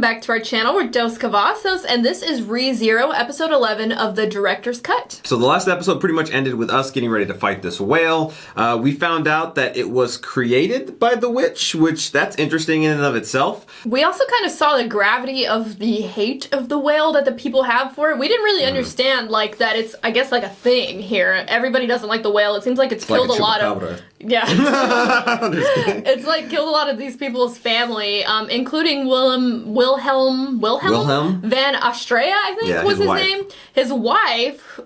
back to our channel. We're Dos Cavazos, and this is ReZero, episode 11 of the Director's Cut. So the last episode pretty much ended with us getting ready to fight this whale. We found out that it was created by the witch, which that's interesting in and of itself. We also kind of saw the gravity of the hate of the whale that the people have for it. We didn't really understand, like, that it's, I guess, like a thing here. Everybody doesn't like the whale. It seems like it's killed a lot of... Yeah. It's like killed a lot of these people's family, including Wilhelm Van Austria, I think was his name. His wife.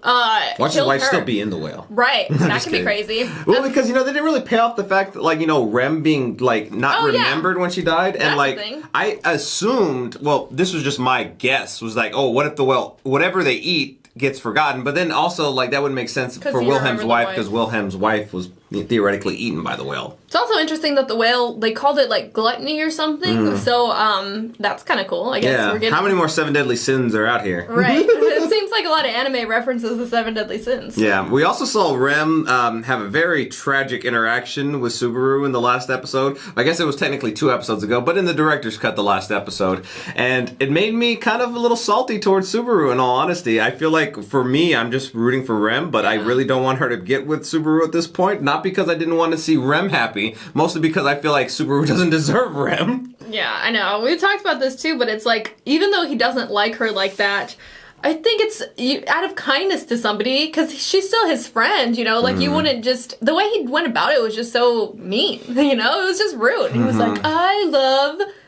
Watch his wife still be in the whale. Right. That could be crazy. Well, because, you know, they didn't really pay off the fact that, like, you know, Rem being, like, not remembered when she died. And, like, I assumed, well, this was just my guess, was like, oh, what if the whale, whatever they eat gets forgotten? But then also, like, that would make sense for Wilhelm's wife, because Wilhelm's wife was theoretically eaten by the whale. It's also interesting that the whale, they called it, like, gluttony or something, so, that's kind of cool, I guess. Yeah, we're getting... How many more Seven Deadly Sins are out here? Right. It seems like a lot of anime references the Seven Deadly Sins. Yeah, we also saw Rem have a very tragic interaction with Subaru in the last episode. I guess it was technically 2 episodes ago, but in the director's cut, the last episode. And it made me kind of a little salty towards Subaru, in all honesty. I feel like, for me, I'm just rooting for Rem, but I really don't want her to get with Subaru at this point. Not because I didn't want to see Rem happy, mostly because I feel like Subaru doesn't deserve Rem. Yeah, I know. We talked about this too, but it's like, even though he doesn't like her like that, I think it's out of kindness to somebody, because she's still his friend, you know? Like, you wouldn't just... The way he went about it was just so mean, you know? It was just rude. He was like,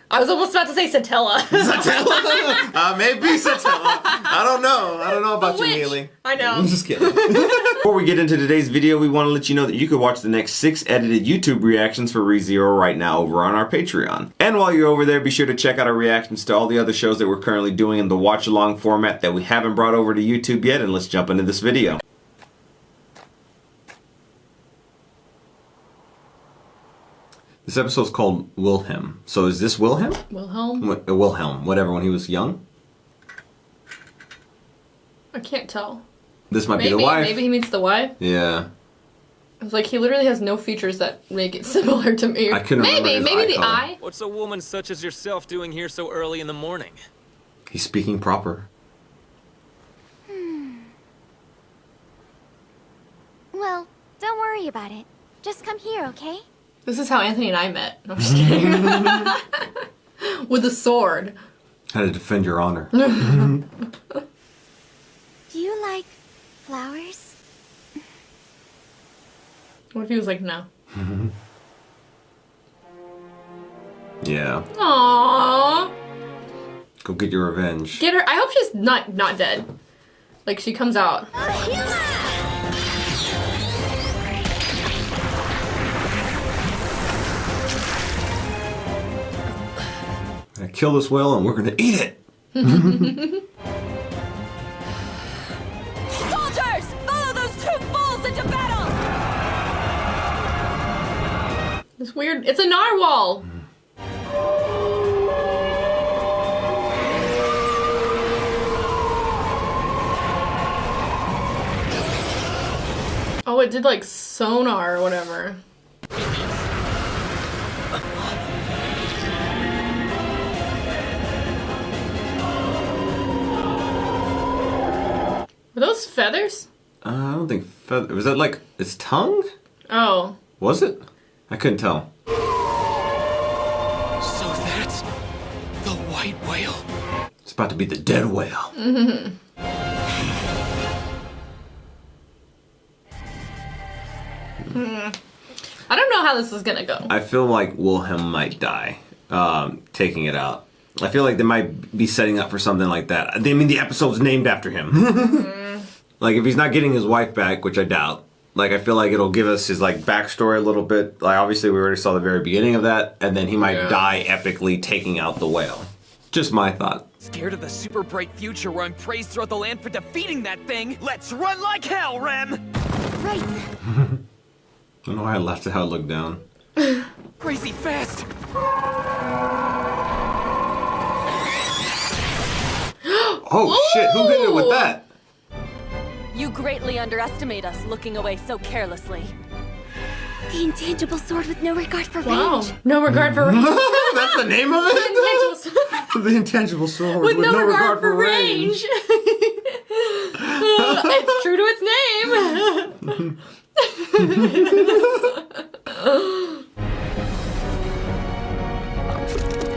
I was almost about to say Satella. Satella? Maybe Satella. I don't know. I don't know about you, Neely. I know. I'm just kidding. Before we get into today's video, we want to let you know that you could watch the next 6 edited YouTube reactions for ReZero right now over on our Patreon. And while you're over there, be sure to check out our reactions to all the other shows that we're currently doing in the watch-along format that we haven't brought over to YouTube yet, and let's jump into this video. This episode's called Wilhelm. So is this Wilhelm? Wilhelm, whatever, when he was young? I can't tell. This might be the wife. Maybe he meets the wife? Yeah. It's like, he literally has no features that make it similar to me. I couldn't remember his maybe the color. eye? What's a woman such as yourself doing here so early in the morning? He's speaking proper. Well, don't worry about it. Just come here, okay? This is how Anthony and I met. No, I'm just kidding. With a sword. How to defend your honor. Do you like flowers? What if he was like, no? Yeah. Aww. Go get your revenge. Get her. I hope she's not dead. Like, she comes out. Gonna kill this whale and we're gonna eat it. Soldiers! Follow those 2 fools into battle! It's weird. It's a narwhal. Oh, it did like sonar or whatever. Were those feathers? I don't think feather. Was that like its tongue? Oh. Was it? I couldn't tell. So that's the white whale. It's about to be the dead whale. I don't know how this is gonna go. I feel like Wilhelm might die, taking it out. I feel like they might be setting up for something like that. I mean, the episode's named after him. Like, if he's not getting his wife back, which I doubt, like, I feel like it'll give us his, like, backstory a little bit. Like, obviously, we already saw the very beginning of that, and then he might die epically taking out the whale. Just my thought. Scared of the super bright future where I'm praised throughout the land for defeating that thing? Let's run like hell, Rem! Right. I don't know why I laughed at how it looked down. Crazy fast! Oh shit, who hit it with that? You greatly underestimate us looking away so carelessly. The intangible sword with no regard for Wow. range. No regard for range. That's the name of it? The intangible sword with no regard for range. It's true to its name.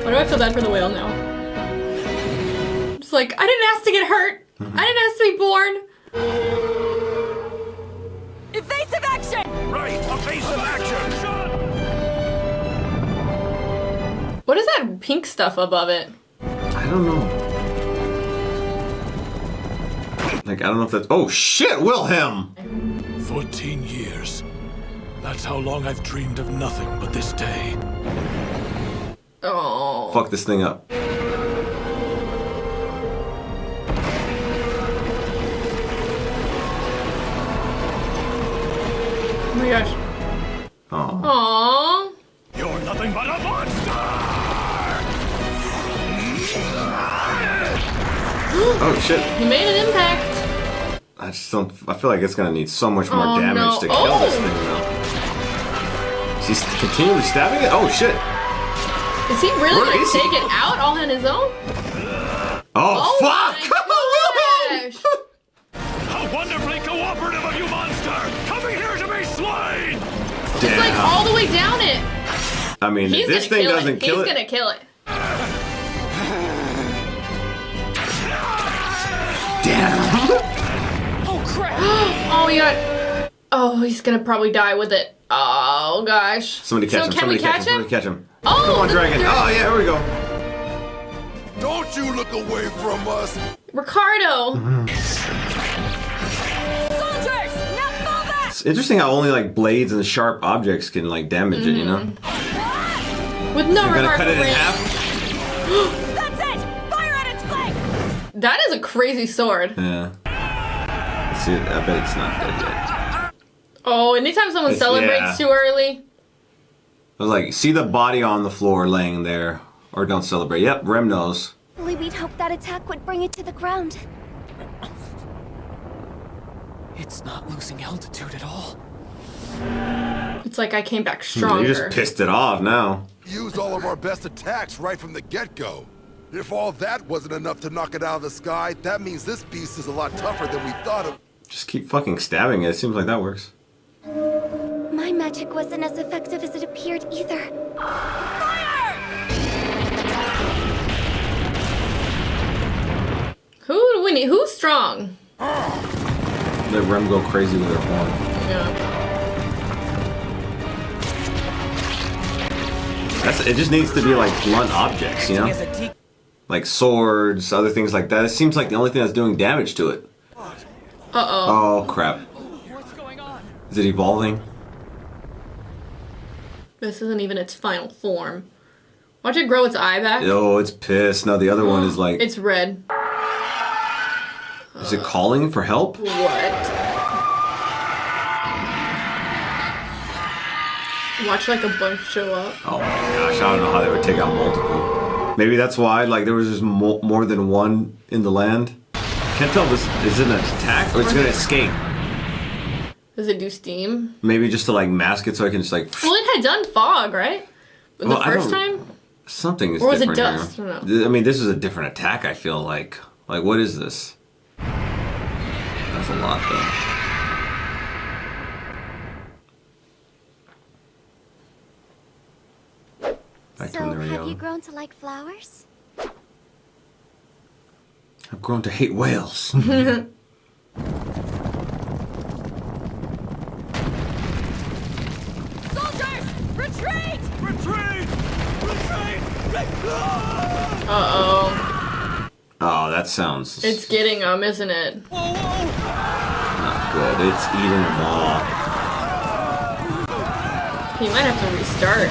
Why do I feel bad for the whale now? It's like, I didn't ask to get hurt. I didn't ask to be born. Evasive action! Right, evasive action! What is that pink stuff above it? I don't know. Like, I don't know if that's... Oh, shit, Wilhelm! 14 years. That's how long I've dreamed of nothing but this day. Oh. Fuck this thing up. Oh my gosh. Oh. Aww. You're nothing but a monster! Oh, shit. He made an impact. I just don't... I feel like it's gonna need so much more Oh, damage no. to kill this thing, though. She's continually stabbing it? Oh, shit. Is he really Where gonna is he? take it out all on his own? Oh, fuck! My gosh. How wonderfully cooperative of you, monster! Coming here to be slain! It's like all the way down it. I mean, He's if this gonna thing kill doesn't it. kill He's it... gonna kill it. Damn! Oh crap! Oh, he got... Oh, he's gonna probably die with it. Oh, gosh. Somebody catch him. Can Somebody we catch him? Somebody catch him. Oh, Come on, dragon. Oh, yeah, here we go. Don't you look away from us! Ricardo. Soldiers! Now fall back! It's interesting how only, like, blades and sharp objects can, like, damage it, you know? With no You're gonna regard cut for it in range. half? That's it! Fire at its flank! That is a crazy sword. Yeah. Let's see, I bet it's not dead yet. Oh, anytime someone It's- celebrates yeah. too early. I was like, see the body on the floor laying there, or don't celebrate. Yep, Rem knows. Really, we'd hoped that attack would bring it to the ground. It's not losing altitude at all. It's like I came back You stronger. just pissed it off now. Used all of our best attacks right from the get-go. If all that wasn't enough to knock it out of the sky, that means this beast is a lot tougher than we thought it. Just keep fucking stabbing it. It seems like that works. My magic wasn't as effective as it appeared either. Who do we need? Who's strong? Let Rem go crazy with her horn. Yeah. It just needs to be like blunt objects, you know? As a deep Like swords, other things like that. It seems like the only thing that's doing damage to it. Uh-oh. Oh, crap. what's going on? Is it evolving? This isn't even its final form. Watch it grow its eye back. Oh, it's pissed. No, the other one is like... It's red. Is it calling for help? What? Watch like a bunch show up. Oh my gosh, I don't know how they would take out multiple. Maybe that's why, like, there was just more than one in the land. Can't tell if this is it an attack or it's gonna escape. Does it do steam? Maybe just to like mask it so I can just like. Well, it had done fog, right? The Well, I first don't- time? Something is Or was it different dust? here. I don't know. I mean, this is a different attack. I feel like. Like, what is this? That's a lot, though. Back to So, when they were have young. you grown to like flowers? I've grown to hate whales. Soldiers! Retreat! Retreat! Retreat! Uh-oh. Oh, that sounds It's getting them, isn't it? Whoa, whoa! not good. It's eating them all. He might have to restart.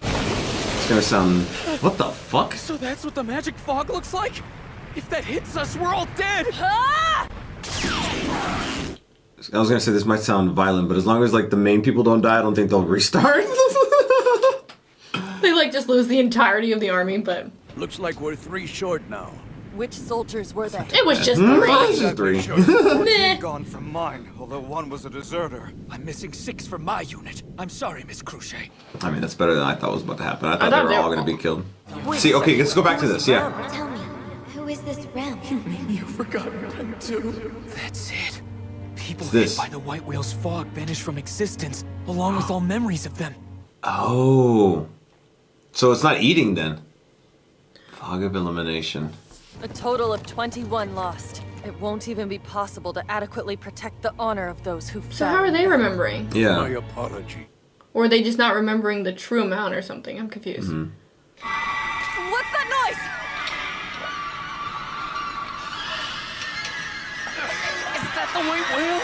It's gonna sound. What the fuck? So that's what the magic fog looks like? If that hits us, we're all dead! Ah! I was gonna say this might sound violent, but as long as like the main people don't die, I don't think they'll restart. They like just lose the entirety of the army, but Looks like we're 3 short now. Which soldiers were they? It was just This is 3. 3. Meh. Gone from mine, although one was a deserter. I'm missing 6 from my unit. I'm sorry, Miss Crunchy. I mean, that's better than I thought was about to happen. I thought thought they were all going to be killed. See, okay, let's go back to this. Yeah. Tell me, who is this Rem? You forgot Rem too. That's it. People this? hit by the White Whale's fog vanished from existence, along with all memories of them. Oh. So it's not eating then. Fog of elimination. A total of 21 lost. It won't even be possible to adequately protect the honor of those who fell. So how are they remembering? My Yeah. apology. Or are they just not remembering the true amount or something? I'm confused. What's that noise? Is that the White Whale?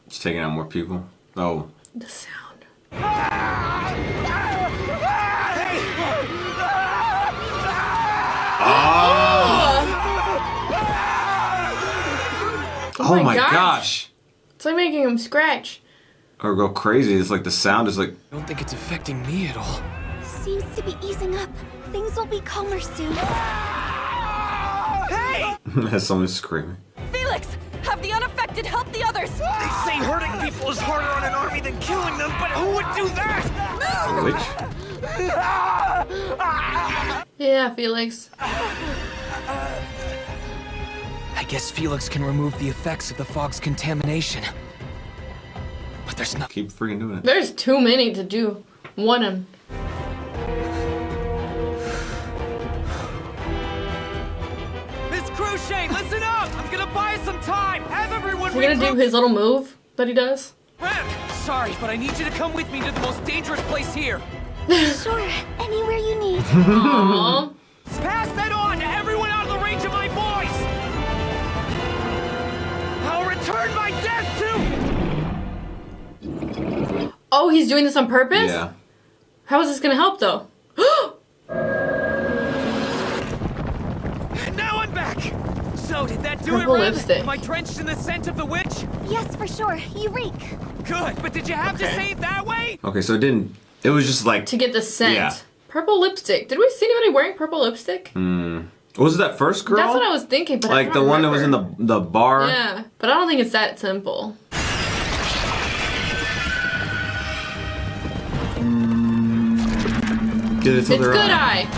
It's taking out more people. Oh. The sound. Oh my gosh. It's like making him scratch. Or go crazy. It's like the sound is like. I don't think it's affecting me at all. Seems to be easing up. Things will be calmer soon. As someone's screaming. Felix! Have the unaffected help the others! They say hurting people is harder on an army than killing them, but who would do that? Which? Yeah, Felix. I guess Felix can remove the effects of the fog's contamination. But there's not. Keep freaking doing it. There's too many to do. One. Miss Crochet, listen up! I'm gonna buy some time! Have everyone Is he gonna do his little move that he does? Rem, sorry, but I need you to come with me to the most dangerous place here. Sure, anywhere you need. Aww. Pass that on to everyone out of the range of my voice! I'll return my death to... Oh, he's doing this on purpose? Yeah. How is this gonna help though? Now I'm back! So, did that do Purple it, Rem? lipstick. Am I drenched in the scent of the witch? Yes, for sure. You reek. Good, but did you have to say it that way? Okay, so it didn't. It was just like. To get the scent. Yeah. Purple lipstick. Did we see anybody wearing purple lipstick? Was it that first girl? That's what I was thinking, but I Like the don't one that was in remember. the bar? Yeah, but I don't think it's that simple. Did it to It's their good eye. eye.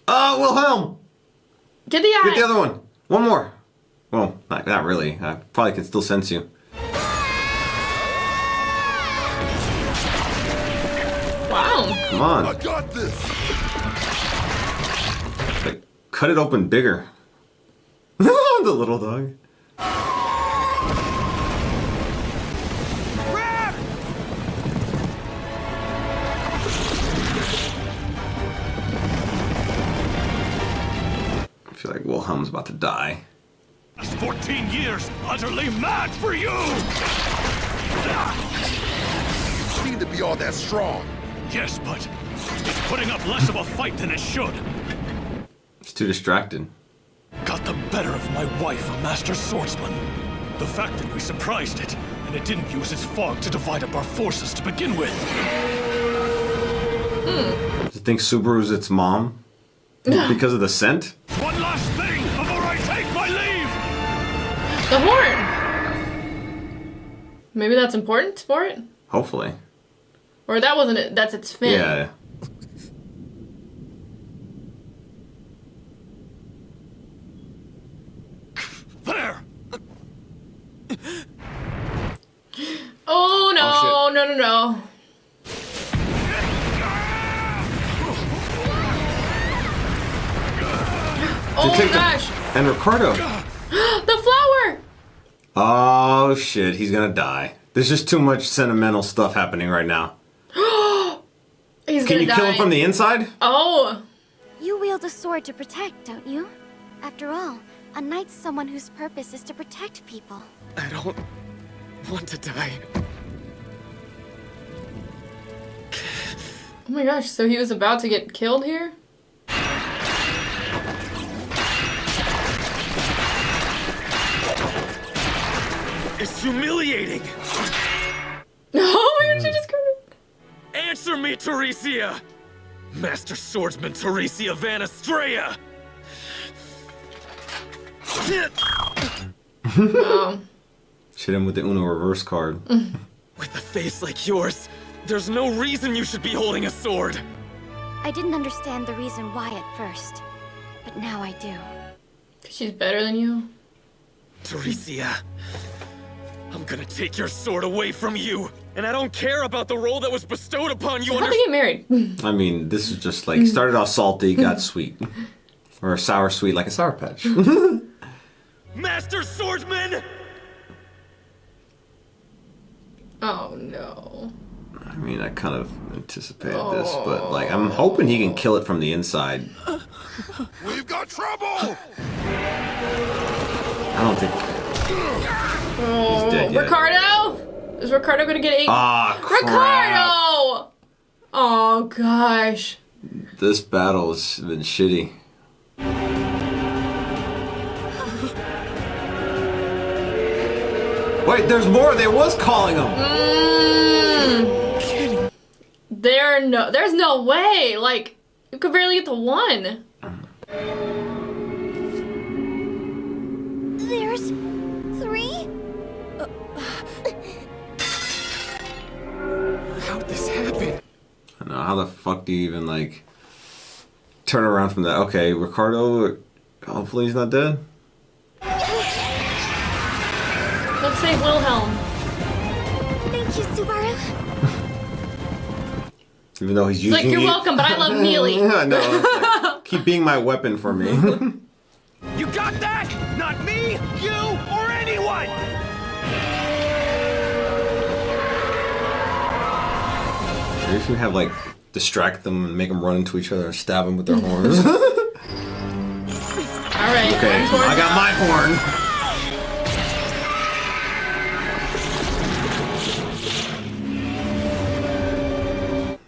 Oh, Wilhelm! Get the eye. Get the other one. One more. Well, not really. I probably can still sense you. Wow. Come on. I got this. Like, cut it open bigger. The little dog. Rem! I feel like Wilhelm's about to die. Last 14 years, utterly mad for you! You seem to be all that strong. Yes, but it's putting up less of a fight than it should. He's too distracted. Got the better of my wife, a master swordsman. The fact that we surprised it, and it didn't use its fog to divide up our forces to begin with. Does it think Subaru's its mom? Because of the scent? One last thing before I take my leave! The horn. Maybe that's important for it? Hopefully. Or that wasn't it. That's its fin. Yeah. There! Oh no, Oh, no, no, no. Oh Take them. gosh. And Ricardo. The flower. Oh shit, he's gonna die. There's just too much sentimental stuff happening right now. He's Can gonna you die. kill him from the inside? Oh. You wield a sword to protect, don't you? After all, a knight's someone whose purpose is to protect people. I don't want to die. Oh my gosh, so he was about to get killed here? It's humiliating! Oh my gosh, she just cried. Answer me, Teresia! Master Swordsman Teresia Van Estrella! Oh. Hit him with the Uno reverse card. With a face like yours, there's no reason you should be holding a sword! I didn't understand the reason why at first, but now I do. She's better than you. Teresia, I'm gonna take your sword away from you, and I don't care about the role that was bestowed upon you. How'd they get married? I mean, this is just like started off salty, got sweet, or sour sweet like a Sour Patch. Master Swordsman! Oh no. I mean, I kind of anticipated this, but like, I'm hoping he can kill it from the inside. We've got trouble! I don't think he's dead yet. Ricardo? Is Ricardo gonna get 8? Ah, crap. Ricardo! Oh gosh. This battle has been shitty. Wait, there's more. They was calling him. There's no way. Like, you could barely get to 1. There's 3? How'd this happen? I don't know, how the fuck do you even like turn around from that? Okay, Ricardo, hopefully he's not dead. Let's save Wilhelm. Thank you, Subaru. Even though he's It's like, using you're welcome, but I love Mealy. Yeah, I know. Like, keep being my weapon for me. You got that? Not me, you, or anyone! Maybe if you have like distract them and make them run into each other and stab them with their horns. Alright. Okay, I got my horn.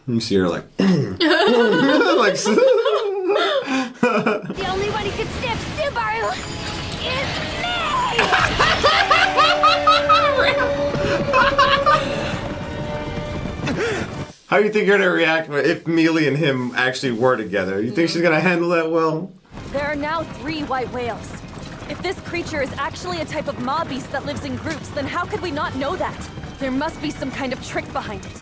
You see her like, like The only one who could sniff Subaru is me! how do you think you're gonna react if Mealy and him actually were together? You think she's gonna handle that well? There are now 3 white whales. If this creature is actually a type of mob beast that lives in groups, then how could we not know that? There must be some kind of trick behind it.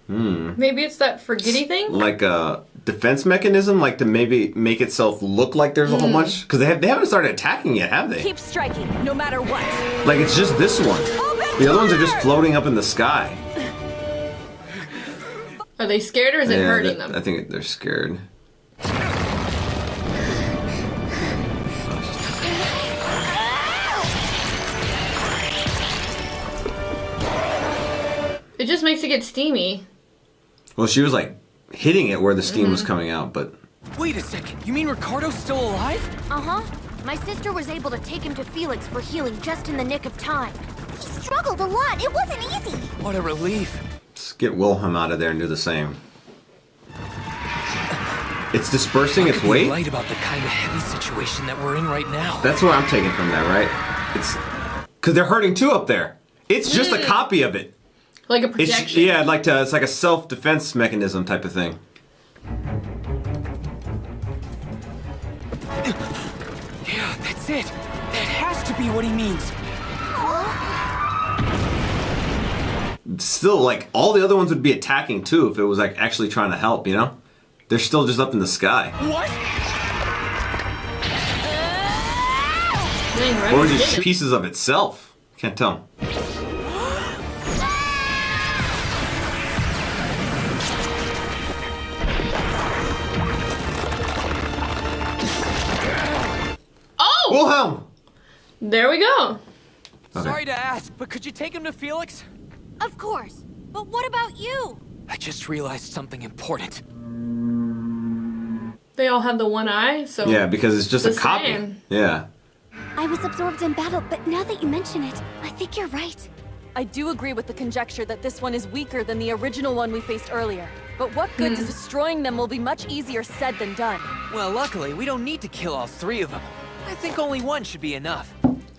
Maybe it's that forgetty thing? Like a defense mechanism, like to maybe make itself look like there's a whole bunch? Because they haven't started attacking yet, have they? Keep striking, no matter what. Like it's just this one. The other ones are just floating up in the sky. Are they scared or is it hurting them? I think they're scared. It just makes it get steamy. Well, she was like hitting it where the steam was coming out, but Wait a second, you mean Ricardo's still alive? Uh-huh. My sister was able to take him to Felix for healing just in the nick of time. He struggled a lot. It wasn't easy. What a relief. let's get Wilhelm out of there and do the same. It's dispersing its weight? Right about the kind of heavy situation that we're in right now. That's what I'm taking from that, right? It's because they're hurting too up there. It's just a copy of it. Like a projection? Yeah, it's like a self-defense mechanism type of thing. Yeah, that's it. That has to be what he means. Still, like, all the other ones would be attacking too if it was like actually trying to help, you know? They're still just up in the sky. What? Or just pieces of itself. Can't tell. Oh! Wilhelm! There we go. Okay. Sorry to ask, but could you take him to Felix? Of course. But what about you? I just realized something important. They all have the one eye, so... Yeah, because it's just a the copy. same. Yeah. I was absorbed in battle, but now that you mention it, I think you're right. I do agree with the conjecture that this one is weaker than the original one we faced earlier. But what good does destroying them will be much easier said than done. Well, luckily, we don't need to kill all 3 of them. I think only one should be enough.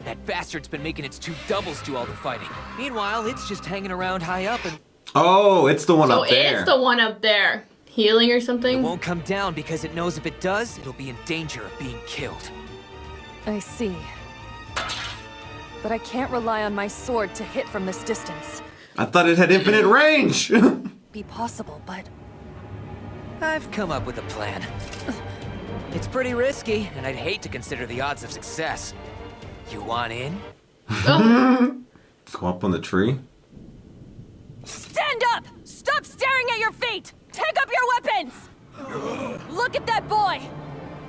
That bastard's been making its 2 doubles do all the fighting. Meanwhile, it's just hanging around high up and... Oh, it's the one So up there. it's the one up there. healing or It something. won't come down because it knows if it does, it'll be in danger of being killed. I see. But I can't rely on my sword to hit from this distance. I thought it had infinite range. Be possible, but I've come up with a plan. It's pretty risky, and I'd hate to consider the odds of success. You want in? Go up on the tree. stand up! Stop staring at your feet! Take up your weapons! Look at that boy!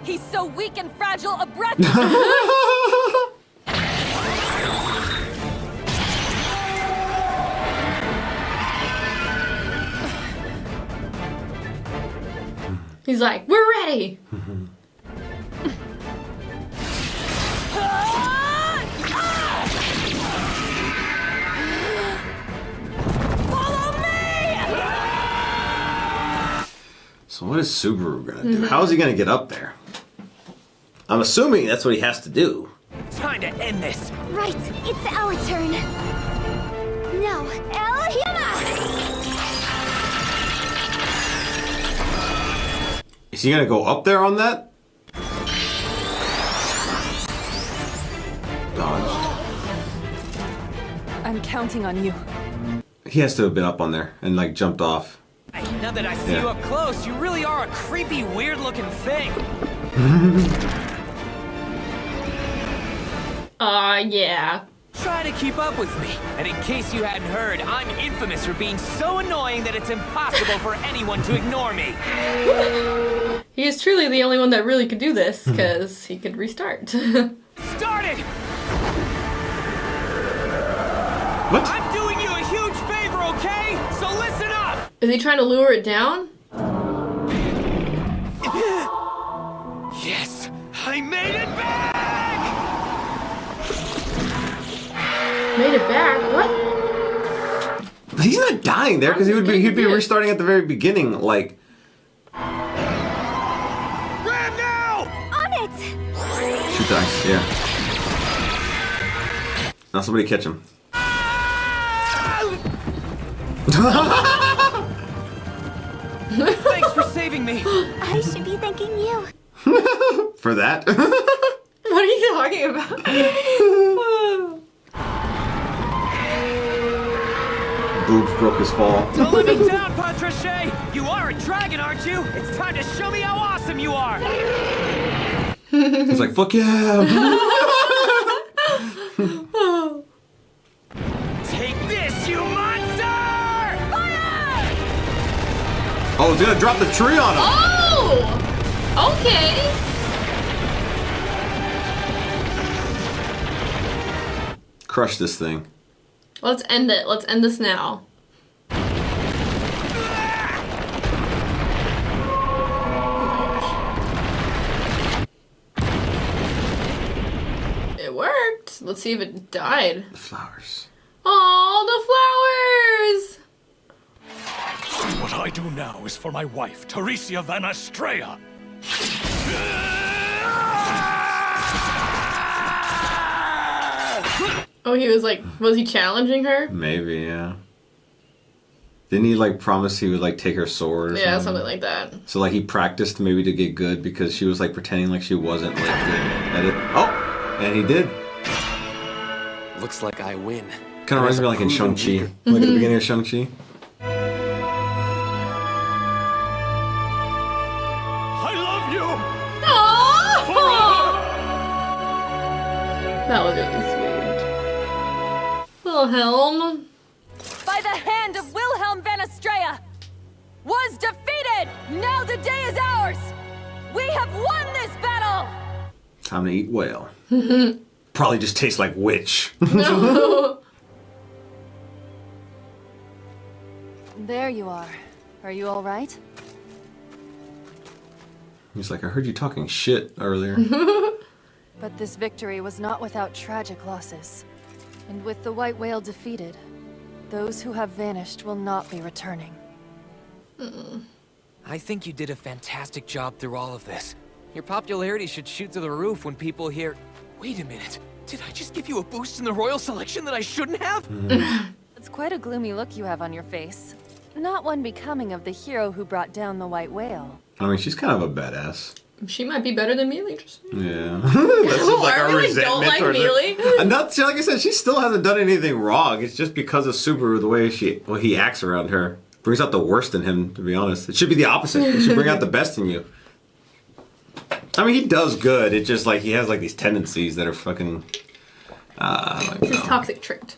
He's so weak and fragile, a breath... He's like, we're ready! Follow me! So what is Subaru gonna do? How is he gonna get up there? I'm assuming that's what he has to do. Time to end this! Right, it's our turn. Now, El Hima! Is he gonna go up there on that? Dodge. I'm counting on you. He has to have been up on there and like jumped off. Hey, now that I see Yeah. you up close, you really are a creepy, weird-looking thing. Yeah. Try to keep up with me. And in case you hadn't heard, I'm infamous for being so annoying that it's impossible for anyone to ignore me. He is truly the only one that really could do this, because he could restart. Started! What? I'm doing you a huge favor, okay? So listen up! Is he trying to lure it down? Yes, I made it back! Made it back? What? But he's not dying there because he'd be restarting at the very beginning, like. Grab now! On it! Shoot the ice, yeah. Now somebody catch him. Thanks for saving me. I should be thanking you. For that? What are you talking about? Boobs broke his fall. Don't let me down, Patricia! You are a dragon, aren't you? It's time to show me how awesome you are! He's like, fuck yeah! Take this, you monster! Fire! Oh, he's gonna drop the tree on him! Oh! Okay. Crush this thing. Let's end it. Let's end this now. It worked. Let's see if it died. The flowers. Oh, the flowers! What I do now is for my wife, Teresia Van Astrea. Oh, he was like, was he challenging her? Maybe, yeah. Didn't he like promise he would like take her sword or Yeah, something? something like that. So like he practiced maybe to get good because she was like pretending like she wasn't like good at it. Oh! And he did. Looks like I win. Kind of reminds me like in Shang-Chi. Like at the beginning of Shang-Chi. I love you! Oh! That was really sweet. Wilhelm. By the hand of Wilhelm Van Astrea! Was defeated! Now the day is ours! We have won this battle! Time to eat whale. Probably just tastes like witch. There you are. Are you all right? He's like, I heard you talking shit earlier. But this victory was not without tragic losses. And with the White Whale defeated, those who have vanished will not be returning. I think you did a fantastic job through all of this. Your popularity should shoot through the roof when people hear... Wait a minute, did I just give you a boost in the royal selection that I shouldn't have? It's quite a gloomy look you have on your face. not one becoming of the hero who brought down the white whale. I mean, she's kind of a badass. She might be better than Mealy. Just... Yeah. That's just like I really don't like Mealy. And not, like I said, she still hasn't done anything wrong. It's just because of Subaru, the way he acts around her. Brings out the worst in him, to be honest. It should be the opposite. It should bring out the best in you. I mean, he does good. It's just like he has like these tendencies that are fucking... He's toxic tricked.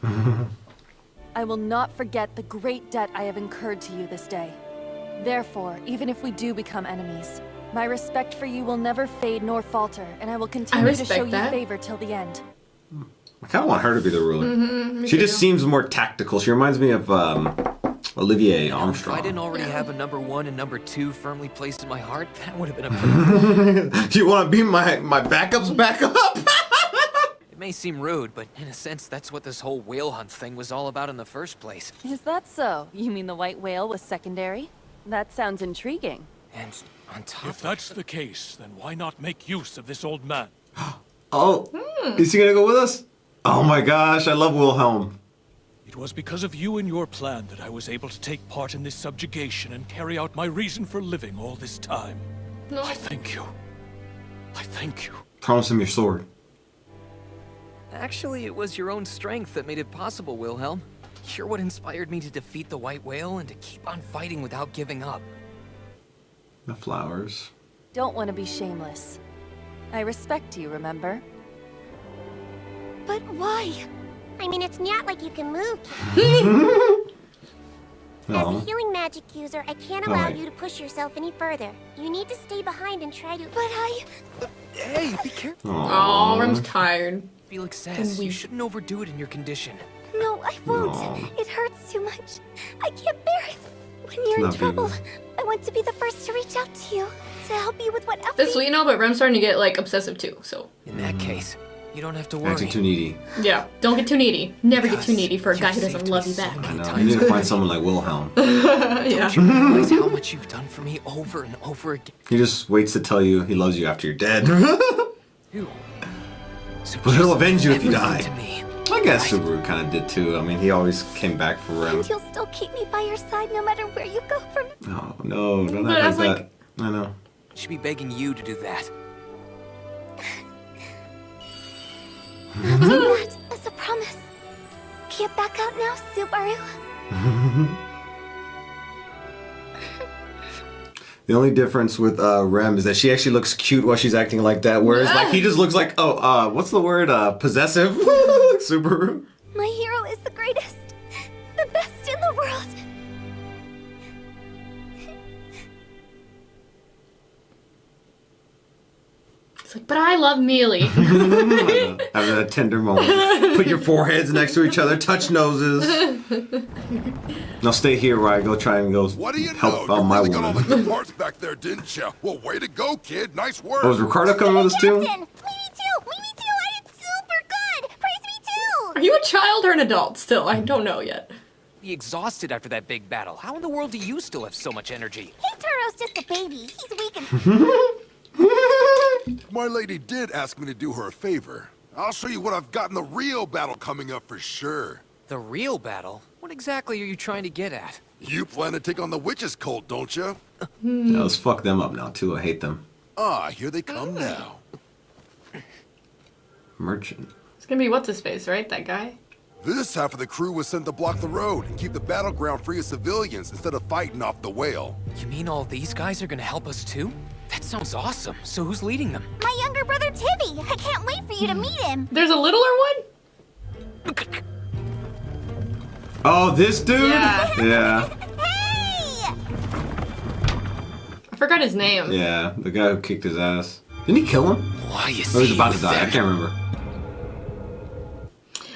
I will not forget the great debt I have incurred to you this day. Therefore, even if we do become enemies, my respect for you will never fade nor falter, and I will continue to show you favor till the end. I kind of want her to be the ruler. She just seems more tactical. She reminds me of Olivier Armstrong. If I didn't already have a number 1 and number 2 firmly placed in my heart, that would have been a pretty... You want to be my backup's backup? It may seem rude, but in a sense, that's what this whole whale hunt thing was all about in the first place. Is that so? You mean the white whale was secondary? That sounds intriguing. And on top If that's the case, then why not make use of this old man? Oh, is he gonna go with us? Oh my gosh, I love Wilhelm. It was because of you and your plan that I was able to take part in this subjugation and carry out my reason for living all this time. No. I thank you. I thank you. Promise him your sword. Actually, it was your own strength that made it possible, Wilhelm. You're what inspired me to defeat the white whale and to keep on fighting without giving up. The flowers. Don't want to be shameless. I respect you, remember? But why? I mean, it's not like you can move. As a healing magic user, I can't allow you to push yourself any further. You need to stay behind and try to... But Hey, be careful. Oh, Rem's tired. Felix says you shouldn't overdo it in your condition. No, I won't. It hurts too much. I can't bear it. When you're in trouble, I want to be the first to reach out to you, to help you with whatever... That's sweet, but Rem's starting to get, like, obsessive too, so... In that case, you don't have to worry. Acting too needy. Yeah, don't get too needy. Never get too needy for a guy who doesn't love you back. I know, you need to find someone like Wilhelm. Yeah. Don't you realize how much you've done for me over and over again? He just waits to tell you he loves you after you're dead. But he'll avenge you if you die. I guess Subaru kind of did too. I mean, he always came back for Rem. And you'll still keep me by your side no matter where you go from... Oh, no, don't act like that. I know. Should be begging you to do that. I'll do that as a promise. Get back out now, Subaru. The only difference with Rem is that she actually looks cute while she's acting like that, whereas like he just looks like, what's the word? Possessive? Subaru. My hero is the greatest, the best in the world. It's like, but I love Mealy. Having a tender moment. Put your foreheads next to each other, touch noses. Now stay here while I go try and go what do you help know? You my really got all woman. the good parts back there, didn't you? Well, way to go, kid. Nice work. Oh, is Ricardo coming with us too? Captain, me too. I did super good. Praise me too. Are you a child or an adult still? I don't know yet. Be exhausted after that big battle. How in the world do you still have so much energy? Keitaro's just a baby. He's weak and... My lady did ask me to do her a favor. I'll show you what I've got in the real battle coming up for sure. The real battle? What exactly are you trying to get at? You plan to take on the witches' cult, don't you? Yeah, let's fuck them up now too. I hate them. Ah, here they come now. Merchant. It's gonna be what's-his-face, right? That guy? This half of the crew was sent to block the road and keep the battleground free of civilians instead of fighting off the whale. You mean all these guys are gonna help us too? That sounds awesome. So who's leading them? My younger brother, Tibby. I can't wait for you to meet him. There's a littler one? Oh, this dude? Yeah. Yeah. Hey! I forgot his name. Yeah, the guy who kicked his ass. Didn't he kill him? Why you Or he was see about to with die. I them? can't remember.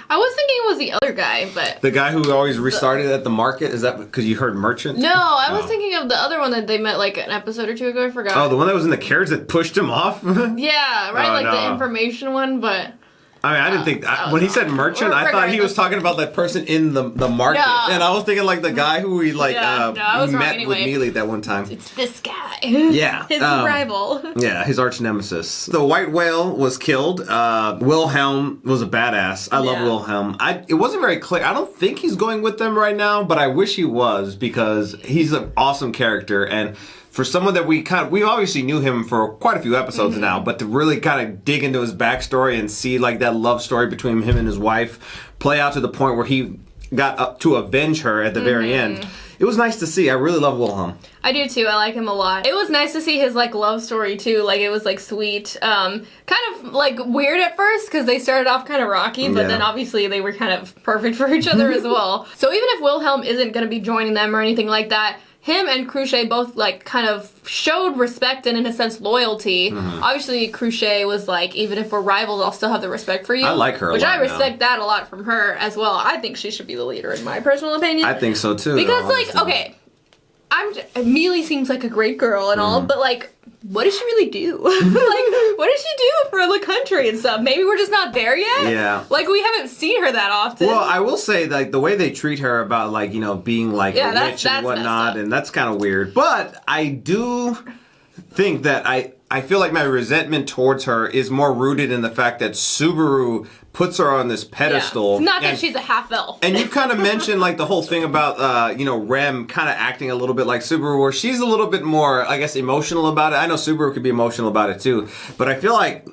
I was thinking it was the other guy, but... The guy who always restarted at the market? Is that because you heard merchant? No, I was thinking of the other one that they met like an episode or two ago. I forgot. Oh, the one that was in the carriage that pushed him off? Yeah, right? Oh, like no. the information one, but... I mean, I didn't think when he said merchant, I thought he was talking about that person in the market, and I was thinking like the guy who he like met with Mealy that one time. It's this guy. Yeah, his rival. Yeah, his arch nemesis. The white whale was killed. Wilhelm was a badass. I love Wilhelm. It wasn't very clear. I don't think he's going with them right now, but I wish he was because he's an awesome character and. For someone that we obviously knew him for quite a few episodes now, but to really kind of dig into his backstory and see like that love story between him and his wife play out to the point where he got up to avenge her at the very end. It was nice to see. I really love Wilhelm. I do too. I like him a lot. It was nice to see his like love story too. Like it was like sweet. Kind of like weird at first because they started off kind of rocky, but then obviously they were kind of perfect for each other as well. So even if Wilhelm isn't going to be joining them or anything like that, him and Cruchet both, like, kind of showed respect and, in a sense, loyalty. Obviously, Cruchet was like, even if we're rivals, I'll still have the respect for you. I like her a lot. Which I respect that a lot from her as well. I think she should be the leader, in my personal opinion. I think so, too. Because, like, okay, Mealy seems like a great girl and all, but, like, what does she really do? Like, what does she do for the country and stuff? Maybe we're just not there yet? Yeah. Like, we haven't seen her that often. Well, I will say, like, the way they treat her about, like, you know, being, like, a witch and whatnot, and that's kind of weird. But I do think that I feel like my resentment towards her is more rooted in the fact that Subaru puts her on this pedestal. Yeah. It's not that she's a half-elf. And you kind of mentioned, like, the whole thing about, you know, Rem kind of acting a little bit like Subaru, where she's a little bit more, I guess, emotional about it. I know Subaru could be emotional about it, too. But I feel like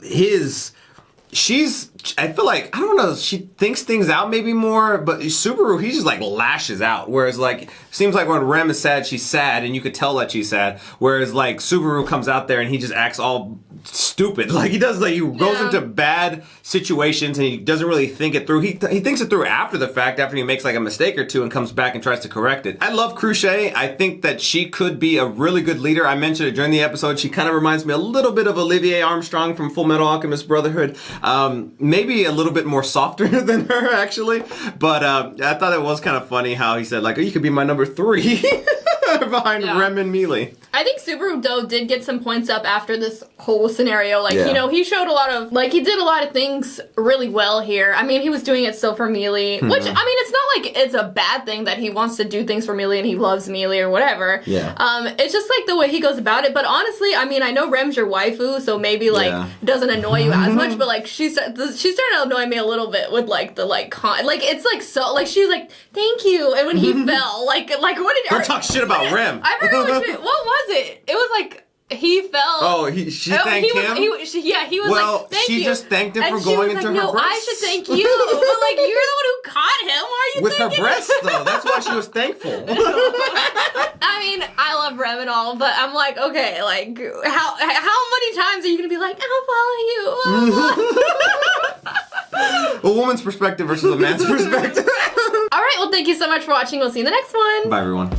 I feel like, I don't know, she thinks things out maybe more, but Subaru, he just like lashes out. Whereas like, seems like when Rem is sad, she's sad, and you could tell that she's sad. Whereas like, Subaru comes out there and he just acts all stupid. Like he does, like he goes into bad situations and he doesn't really think it through. He thinks it through after the fact, after he makes like a mistake or two and comes back and tries to correct it. I love Cruchet. I think that she could be a really good leader. I mentioned it during the episode. She kind of reminds me a little bit of Olivier Armstrong from Full Metal Alchemist Brotherhood. Maybe a little bit more softer than her, actually. But I thought it was kind of funny how he said, like, oh, you could be my number 3 behind Rem and Mealy. I think Subaru, though, did get some points up after this whole scenario. Like, you know, he showed a lot of, like, he did a lot of things really well here. I mean, he was doing it still for Mealy, which, I mean, it's not like it's a bad thing that he wants to do things for Mealy and he loves Mealy or whatever. Yeah. It's just, like, the way he goes about it. But honestly, I mean, I know Rem's your waifu, so maybe, like, it doesn't annoy you as much, but, like, she's starting to annoy me a little bit with, like, the, like, it's, like, so, like, she was like, thank you, and when he fell, like, what did... Don't talk shit about Rem. I forgot what was it? It was, like... He fell. Oh, she thanked him? He was like, thank you. She just thanked him for going into her breasts. No, I should thank you. But, like, you're the one who caught him. Why are you with her thanking breasts, though. That's why she was thankful. I mean, I love Rem and all, but I'm like, okay, like, how many times are you going to be like, I'll follow you? A woman's perspective versus a man's perspective. All right, well, thank you so much for watching. We'll see you in the next one. Bye, everyone.